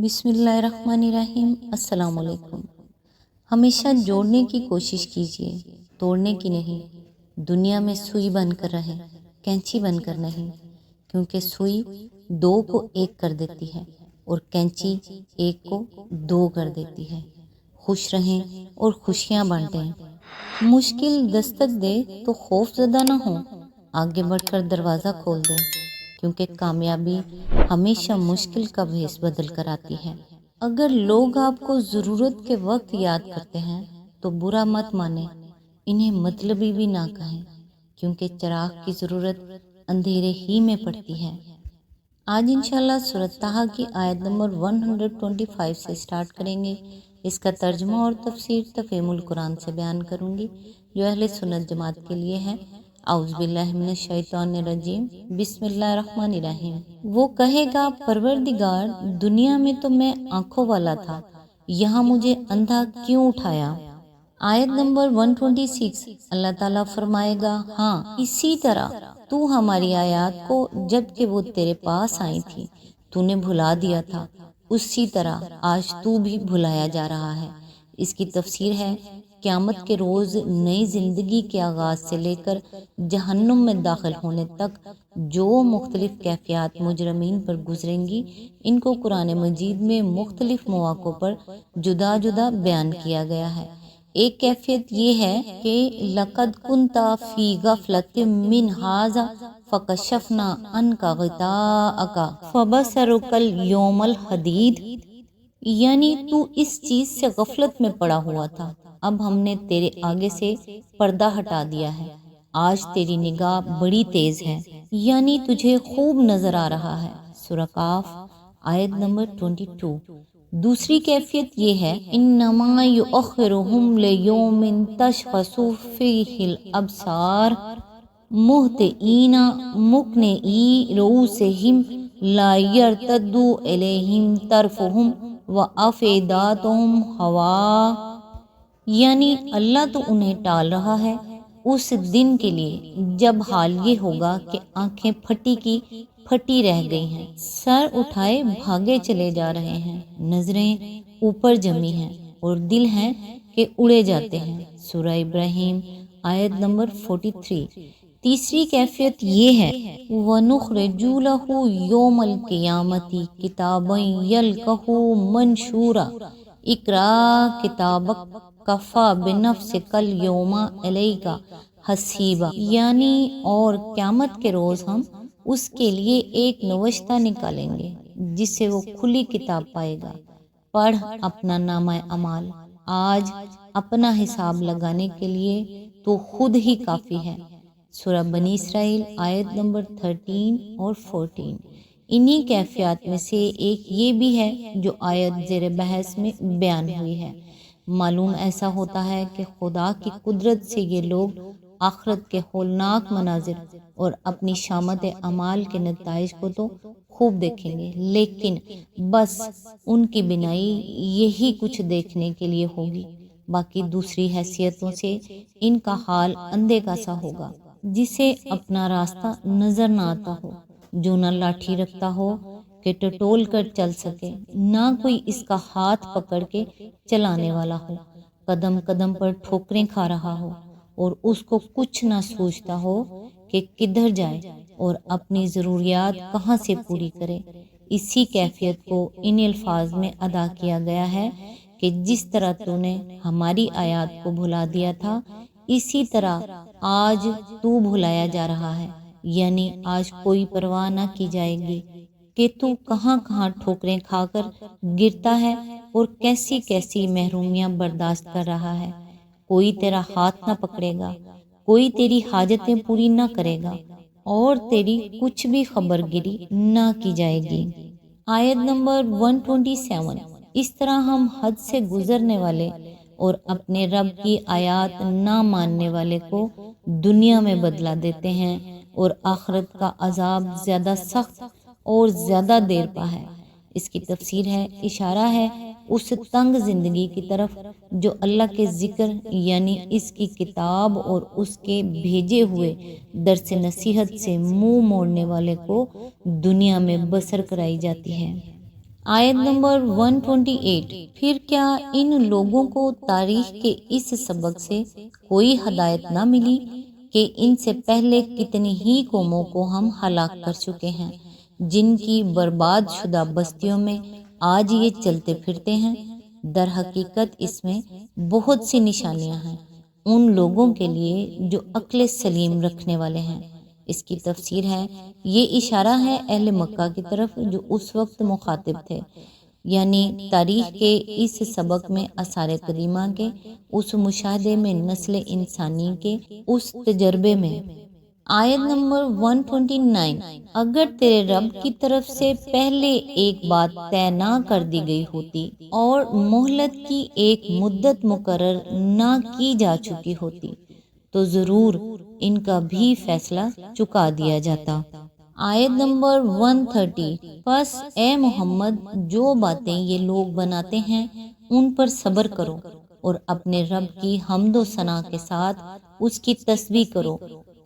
بسم اللہ الرحمن الرحیم۔ السلام علیکم۔ ہمیشہ جوڑنے کی کوشش کیجیے، توڑنے کی نہیں۔ دنیا میں سوئی بن کر رہیں، کینچی بن کر نہیں، کیونکہ سوئی دو کو ایک کر دیتی ہے اور کینچی ایک کو دو کر دیتی ہے۔ خوش رہیں اور خوشیاں بانٹیں۔ مشکل دستک دے تو خوف زدہ نہ ہو، آگے بڑھ کر دروازہ کھول دیں، کیونکہ کامیابی ہمیشہ مشکل کا بھیس بدل کر آتی ہے۔ اگر لوگ آپ کو ضرورت کے وقت یاد کرتے ہیں تو برا مت مانیں، انہیں مطلبی بھی نہ کہیں، کیونکہ چراغ کی ضرورت اندھیرے ہی میں پڑتی ہے۔ آج انشاءاللہ سورۃ طٰہٰ کی آیت نمبر 125 سے سٹارٹ کریں گے۔ اس کا ترجمہ اور تفسیر تفہیم القرآن سے بیان کروں گی، جو اہل سنت جماعت کے لیے ہے۔ اعوذ باللہ من الشیطان الرجیم، بسم اللہ الرحمن الرحیم۔ وہ کہے گا، پروردگار، دنیا میں تو میں آنکھوں والا تھا، یہاں مجھے اندھا کیوں اٹھایا؟ آیت نمبر 126، اللہ تعالیٰ فرمائے گا، ہاں اسی طرح تو ہماری آیات کو جب کہ وہ تیرے پاس آئی تھی تو نے بھلا دیا تھا، اسی طرح آج تو بھی بھلایا جا رہا ہے۔ اس کی تفسیر ہے، قیامت کے روز نئی زندگی کے آغاز سے لے کر جہنم میں داخل ہونے تک جو مختلف کیفیات مجرمین پر گزریں گی، ان کو قرآن مجید میں مختلف مواقع پر جدا جدا بیان کیا گیا ہے۔ ایک کیفیت یہ ہے کہ لَقَدْ كُنْتَ فِي غَفْلَةٍ مِّنْ هَٰذَا فَكَشَفْنَا عَنْكَ غِطَاءَكَ فَبَصَرُكَ الْيَوْمَ الْحَدِيدُ، یعنی تو اس چیز سے غفلت میں پڑا ہوا تھا، اب ہم نے تیرے آگے سے پردہ ہٹا دیا ہے، آج تیری نگاہ بڑی تیز ہے، یعنی تجھے خوب نظر آ رہا ہے۔ سورہ قاف آیت نمبر 22۔ دوسری کیفیت یہ ہے، انما یؤخرہم لیوم تشخص فیہ الابصار مہطعین مقنعی رؤوسہم لا یرتد الیہم طرفہم وافئدتہم ہواء، یعنی اللہ تو انہیں ٹال رہا ہے اس دن کے لیے جب حال یہ ہوگا کہ آنکھیں پھٹی کی پھٹی رہ گئی ہیں، سر اٹھائے بھاگے چلے جا رہے ہیں، نظریں اوپر جمی ہیں اور دل ہیں کہ اڑے جاتے ہیں۔ سورہ ابراہیم آیت نمبر 43۔ تیسری کیفیت یہ ہے، وَنُخْرِجُ لَهُ يَوْمَ الْقِيَامَةِ كِتَابًا يَلْقَاهُ مَنشُورًا اقرأ کتابک کفیٰ بنفسک اليوم علیک حسیبا، یعنی اور قیامت کے روز ہم اس کے لیے ایک نوشتہ نکالیں گے جس سے وہ کھلی کتاب پائے گا، پڑھ اپنا نامہ اعمال، آج اپنا حساب لگانے کے لیے تو خود ہی کافی ہے۔ سورہ بنی اسرائیل آیت نمبر 13 اور 14۔ انہی کیفیات میں سے ایک یہ بھی ہے جو آیت زیر بحث میں بیان ہوئی ہے۔ معلوم ایسا ہوتا ہے کہ خدا کی قدرت سے یہ لوگ آخرت کے ہولناک مناظر اور اپنی شامت اعمال کے نتائج کو تو خوب دیکھیں گے، لیکن بس ان کی بینائی یہی کچھ دیکھنے کے لیے ہوگی، باقی دوسری حیثیتوں سے ان کا حال اندھے کا سا ہوگا، جسے اپنا راستہ نظر نہ آتا ہو، جو نہ لاٹھی رکھتا ہو کہ ٹٹول کر چل سکے، نہ کوئی اس کا ہاتھ پکڑ کے چلانے والا ہو، قدم قدم پر ٹھوکریں کھا رہا ہو اور اس کو کچھ نہ سوچتا ہو کہ کدھر جائے اور اپنی ضروریات کہاں سے پوری کرے۔ اسی کیفیت کو ان الفاظ میں ادا کیا گیا ہے کہ جس طرح تو نے ہماری آیات کو بھلا دیا تھا، اسی طرح آج تو بھلایا جا رہا ہے، یعنی آج کوئی پرواہ نہ کی جائے گی کہ تو کہاں کہاں ٹھوکریں کھا کر گرتا ہے اور کیسی کیسی محرومیاں برداشت کر رہا ہے، کوئی تیرا ہاتھ نہ پکڑے گا، کوئی تیری حاجتیں پوری نہ کرے گا اور تیری کچھ بھی خبر گیری نہ کی جائے گی۔ آیت نمبر 127۔ اس طرح ہم حد سے گزرنے والے اور اپنے رب کی آیات نہ ماننے والے کو دنیا میں بدلا دیتے ہیں اور آخرت کا عذاب زیادہ سخت اور زیادہ دیر پا ہے۔ اس کی تفسیر ہے، اشارہ ہے اس تنگ زندگی کی طرف جو اللہ کے ذکر یعنی اس کی کتاب اور اس کے بھیجے ہوئے درس نصیحت سے منہ موڑنے والے کو دنیا میں بسر کرائی جاتی ہے۔ آیت نمبر 128، پھر کیا ان لوگوں کو تاریخ کے اس سبق سے کوئی ہدایت نہ ملی کہ ان سے پہلے کتنی ہی قوموں کو ہم ہلاک کر چکے ہیں، جن کی برباد شدہ بستیوں میں آج یہ چلتے پھرتے ہیں۔ در حقیقت اس میں بہت سی نشانیاں ہیں ان لوگوں کے لیے جو عقل سلیم رکھنے والے ہیں۔ اس کی تفسیر ہے، یہ اشارہ ہے اہل مکہ کی طرف جو اس وقت مخاطب تھے، یعنی تاریخ کے اس سبق میں آثار قدیمہ کے اس مشاہدے میں، نسل انسانی کے اس تجربے میں۔ آیت نمبر 129، اگر تیرے رب کی طرف سے پہلے ایک بات طے نہ کر دی گئی ہوتی اور مہلت کی ایک مدت مقرر نہ کی جا چکی ہوتی تو ضرور ان کا بھی فیصلہ چکا دیا جاتا۔ آیت نمبر 130، پس اے محمد جو باتیں یہ لوگ بناتے ہیں ان پر صبر کرو اور اپنے رب کی حمد و ثنا کے ساتھ اس کی تسبیح کرو،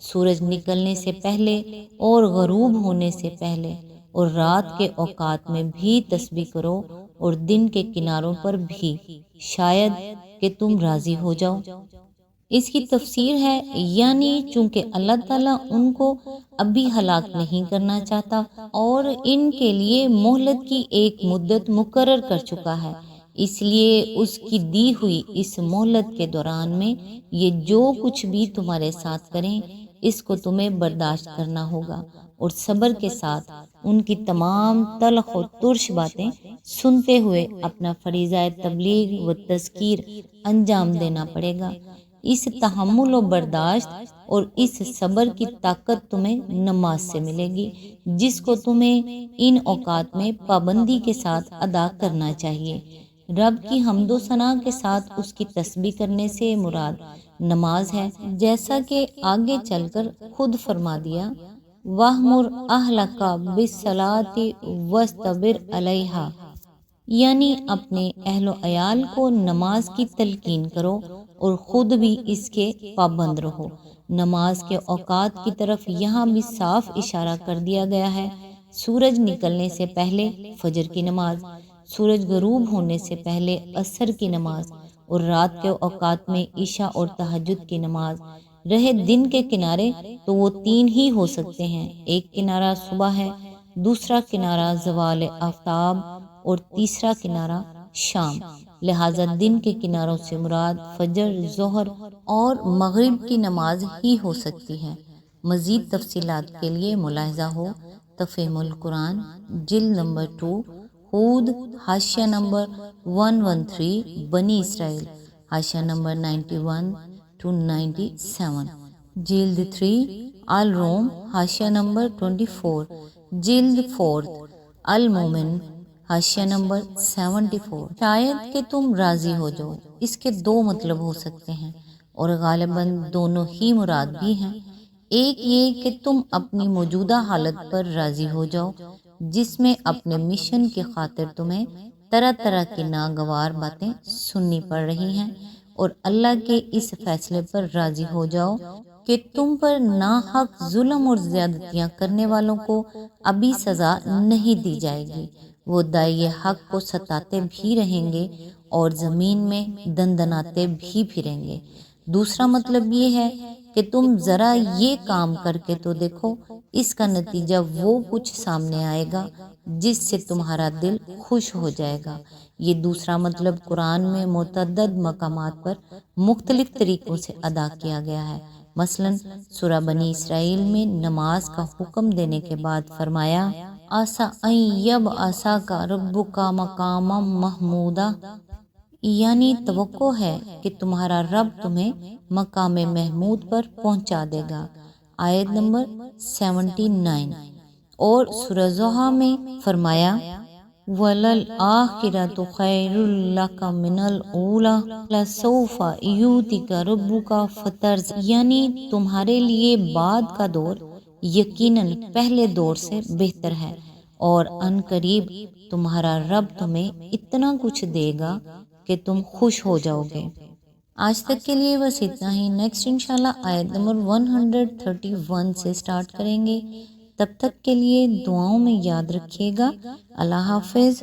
سورج نکلنے سے پہلے اور غروب ہونے سے پہلے، اور رات کے اوقات میں بھی تسبیح کرو اور دن کے کناروں پر بھی، شاید کہ تم راضی ہو جاؤ۔ اس کی تفسیر ہے، یعنی چونکہ اللہ تعالیٰ ان کو ابھی ہلاک نہیں کرنا چاہتا اور ان کے لیے مہلت کی ایک مدت مقرر کر چکا ہے، اس لیے اس کی دی ہوئی اس مہلت کے دوران میں یہ جو کچھ بھی تمہارے ساتھ کریں اس کو تمہیں برداشت کرنا ہوگا اور صبر کے ساتھ ان کی تمام تلخ و ترش باتیں سنتے ہوئے اپنا فریضہ تبلیغ و تذکیر انجام دینا پڑے گا۔ اس تحمل و برداشت اور اس صبر کی طاقت تمہیں نماز سے ملے گی، جس کو تمہیں ان اوقات میں پابندی کے ساتھ ادا کرنا چاہیے۔ رب کی حمد و ثنا کے ساتھ اس کی تسبیح کرنے سے مراد نماز ہے، جیسا کہ آگے چل کر خود فرما دیا، وَأْمُرْ أَهْلَكَ بِالصَّلَاةِ وَاسْتَبِرْ عَلَيْهَا، یعنی اپنے اہل و عیال کو نماز کی تلقین کرو اور خود بھی اس کے پابند رہو۔ نماز کے اوقات کی طرف یہاں بھی صاف اشارہ کر دیا گیا ہے۔ سورج نکلنے سے پہلے فجر کی نماز، سورج غروب ہونے سے پہلے عصر کی نماز، اور رات کے اوقات میں عشاء اور تہجد کی نماز۔ رہے دن کے کنارے تو وہ تین ہی ہو سکتے ہیں، ایک کنارہ صبح ہے، دوسرا کنارہ زوال آفتاب اور تیسرا کنارہ شام، لہٰذا دن کے کناروں سے مراد فجر، ظہر اور مغرب کی نماز ہی ہو سکتی ہے۔ مزید تفصیلات کے لیے ملاحظہ ہو تفہیم القرآن، جلد نمبر 2، ہود، حاشیہ نمبر 113، بنی اسرائیل، حاشیہ نمبر 91 to 97، جلد 3، الروم، حاشیہ نمبر 24، جلد 4، المومن، حاشیہ نمبر 74۔ شاید کہ تم راضی ہو جاؤ، اس کے دو مطلب ہو سکتے ہیں اور غالباً دونوں ہی مراد بھی ہیں۔ ایک یہ کہ تم اپنی موجودہ حالت پر راضی ہو جاؤ، جس میں اپنے مشن کی خاطر تمہیں طرح طرح کی ناگوار باتیں سننی پڑ رہی ہیں، اور اللہ کے اس فیصلے پر راضی ہو جاؤ کہ تم پر ناحق ظلم اور زیادتیاں کرنے والوں کو ابھی سزا نہیں دی جائے گی، وہ داعی حق کو ستاتے بھی رہیں گے اور زمین میں دندناتے بھی پھریں گے۔ دوسرا مطلب یہ ہے کہ تم ذرا یہ کام کر کے تو دیکھو، اس کا نتیجہ وہ کچھ سامنے آئے گا جس سے تمہارا دل خوش ہو جائے گا۔ یہ دوسرا مطلب قرآن میں متعدد مقامات پر مختلف طریقوں سے ادا کیا گیا ہے۔ مثلاً سورہ بنی اسرائیل میں نماز کا حکم دینے کے بعد فرمایا، عَسَىٰ أَن يَبْعَثَكَ رَبُّكَ مَقَامًا مَحْمُودًا، یعنی توقع ہے کہ تمہارا رب تمہیں مقام محمود پر پہنچا دے گا، آیت نمبر 79۔ اور سورہ ضحیٰ میں فرمایا، وَلَلْآخِرَةُ خَيْرٌ لَكَ مِنَ الْأُولَىٰ وَلَسَوْفَ يُؤْتِكَ رَبُّكَ فَتَرْضَىٰ، یعنی تمہارے لیے بعد کا دور یقیناً پہلے دور سے بہتر ہے، اور ان قریب تمہارا رب تمہیں اتنا کچھ دے گا کہ تم خوش ہو جاؤ گے۔ آج تک کے لیے بس اتنا ہی، نیکسٹ انشاءاللہ آیت نمبر 131 سے سٹارٹ کریں گے۔ تب تک کے لیے دعاؤں میں یاد رکھیے گا۔ اللہ حافظ۔